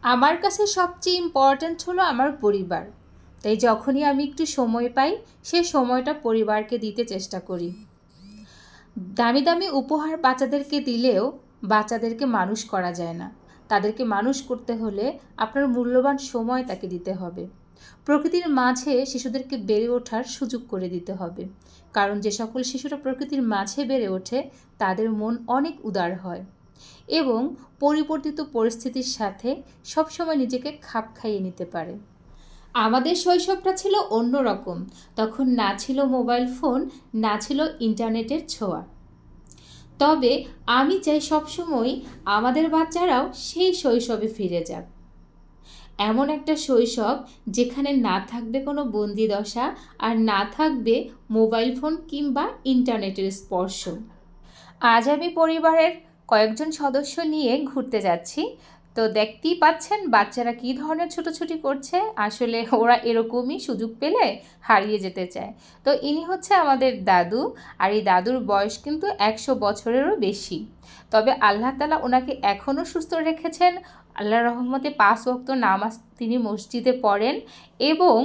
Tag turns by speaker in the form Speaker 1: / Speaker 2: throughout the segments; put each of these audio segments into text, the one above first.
Speaker 1: আমার কাছে সবচেয়ে ইম্পর্ট্যান্ট হলো আমার পরিবার। তাই যখনই আমি একটু সময় পাই সেই সময়টা পরিবারকে দিতে চেষ্টা করি। দামি দামি উপহার বাচ্চাদেরকে দিলেও বাচ্চাদেরকে মানুষ করা যায় না। তাদেরকে মানুষ করতে হলে আপনার মূল্যবান সময় তাকে দিতে হবে। প্রকৃতির মাঝে শিশুদেরকে বেড়ে ওঠার সুযোগ করে দিতে হবে, কারণ যে সকল শিশুরা প্রকৃতির মাঝে বেড়ে ওঠে তাদের মন অনেক উদার হয় এবং পরিবর্তিত পরিস্থিতির সাথে সবসময় নিজেকে খাপ খাইয়ে নিতে পারে। আমাদের শৈশবটা ছিল অন্যরকম। তখন না ছিল মোবাইল ফোন, না ছিল ইন্টারনেটের ছোঁয়া। তবে আমি চাই সবসময় আমাদের বাচ্চারাও সেই শৈশবে ফিরে যাক। এমন একটা শৈশব যেখানে না থাকবে কোনো বন্দিদশা আর না থাকবে মোবাইল ফোন কিংবা ইন্টারনেটের স্পর্শ। আজ আমি পরিবারের কয়েকজন সদস্য নিয়ে ঘুরতে যাচ্ছি। তো দেখতেই পাচ্ছেন বাচ্চারা কী ধরনের ছুটোছুটি করছে। আসলে ওরা এরকমই সুযোগ পেলে হারিয়ে যেতে চায়। তো ইনি হচ্ছে আমাদের দাদু, আর এই দাদুর বয়স কিন্তু 100 বছরেরও বেশি। তবে আল্লাহ তাআলা ওনাকে এখনও সুস্থ রেখেছেন। আল্লাহর রহমতে 5 ওয়াক্ত নামাজ তিনি মসজিদে পড়েন এবং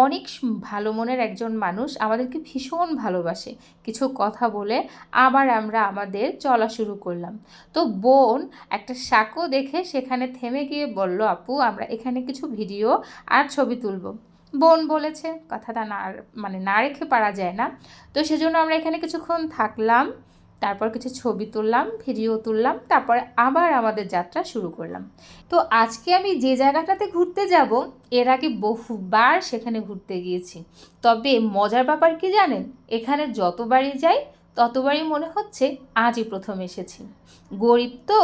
Speaker 1: অনেক ভালো মনের একজন মানুষ, আমাদেরকে ভীষণ ভালোবাসে। কিছু কথা বলে আবার আমরা আমাদের চলা শুরু করলাম। তো বোন একটা সাঁকো দেখে সেখানে থেমে গিয়ে বলল, আপু আমরা এখানে কিছু ভিডিও আর ছবি তুলব। বোন বলেছে, কথাটা না রেখে পারা যায় না। তো সেজন্য আমরা এখানে কিছুক্ষণ থাকলাম, তারপর কিছু ছবি তুললাম, ভিডিও তুললাম, তারপরে আবার আমাদের যাত্রা শুরু করলাম। তো আজকে আমি যে জায়গাটাতে ঘুরতে যাব এর আগে বহুবার সেখানে ঘুরতে গিয়েছি। তবে মজার ব্যাপার কি জানেন, এখানে যতবারই যাই ততবারই মনে হচ্ছে আজই প্রথম এসেছি। গরিব তো,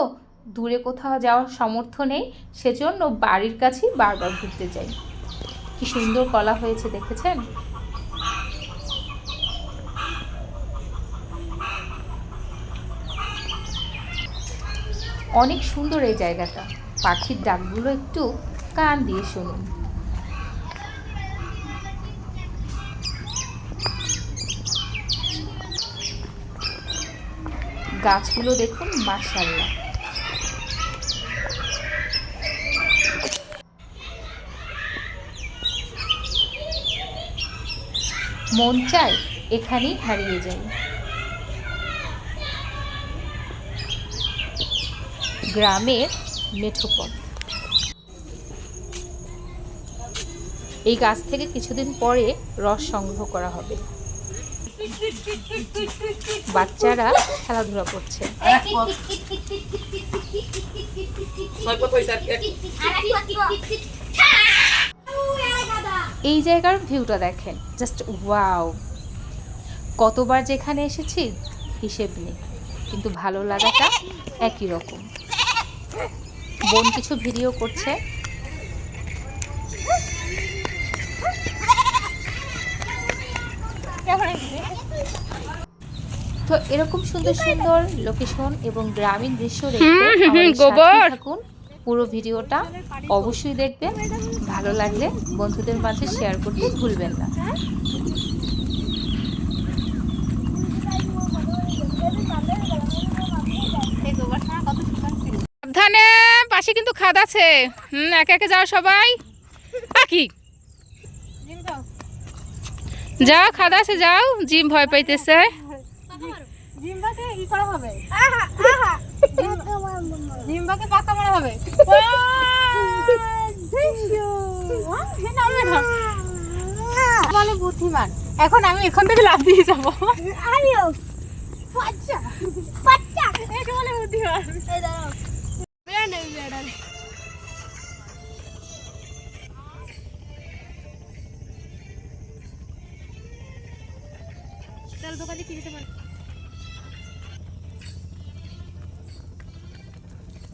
Speaker 1: দূরে কোথাও যাওয়ার সামর্থ্য নেই, সেজন্য বাড়ির কাছেই বারবার ঘুরতে যাই। কি সুন্দর কলা হয়েছে দেখেছেন। অনেক সুন্দর এই জায়গাটা। পাখির ডাকগুলো একটু কান দিয়ে শুনুন। গাছগুলো দেখুন, মাশাআল্লাহ। মন চায় এখানেই হারিয়ে যাই। গ্রামের মেঠো পথ। এই গাছ থেকে কিছুদিন পরে রস সংগ্রহ করা হবে। বাচ্চারা খেলাধুলা করছে। এই জায়গার ভিউটা দেখেন, জাস্ট ওয়াও। কতবার যেখানে এসেছি হিসেব নেই, কিন্তু ভালো লাগাটা একই রকম। বোন কিছু ভিডিও করছে। তো এরকম সুন্দর সুন্দর লোকেশন এবং গ্রামীণ দৃশ্য দেখতে আমাদের সাথে থাকুন। পুরো ভিডিওটা অবশ্যই দেখবেন। ভালো লাগলে বন্ধুদের মাঝে শেয়ার করতে ভুলবেন না। সাবধানে, পাশে কিন্তু খাদ আছে। একে একে যাও সবাই। পাখি যাও, খাদ আছে যাও। জিম ভয় পাইতেছে। বুদ্ধিমান। এখন আমি এখান থেকে লাফ দিয়ে যাবো। বুদ্ধিমান।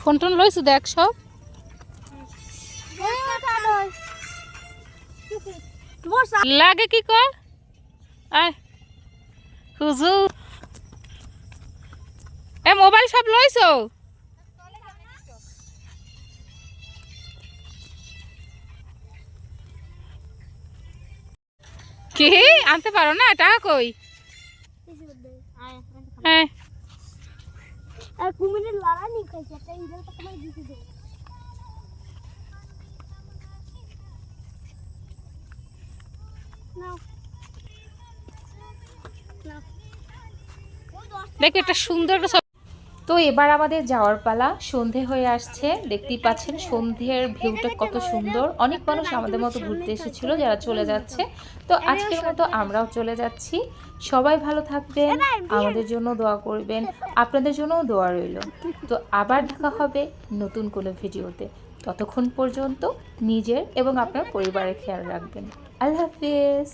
Speaker 1: ফোন টোন লইছু দেখ সব। লাগে কি কর হুজুর, এ মোবাইল সব লইছো? কি আনতে পারো না? টাকা কই? হ্যাঁ আর কুমিরের লড়াই নি খাইছে, একটা ইঁদুর তো তোমায় দিতে দেব।
Speaker 2: দেখো একটা সুন্দর একটা
Speaker 1: তো এবার আমাদের যাওয়ার পালা। সন্ধে হয়ে আসছে, দেখতেই পাচ্ছেন সন্ধ্যের ভিউটা কত সুন্দর। অনেক মানুষ আমাদের মতো ঘুরতে এসেছিল যারা চলে যাচ্ছে। তো আজকের মতো আমরাও চলে যাচ্ছি। সবাই ভালো থাকবেন, আমাদের জন্য দোয়া করবেন, আপনাদের জন্যও দোয়া রইল। তো আবার দেখা হবে নতুন কোনো ভিডিওতে। ততক্ষণ পর্যন্ত নিজের এবং আপনার পরিবারের খেয়াল রাখবেন। আল্লাহ হাফেজ।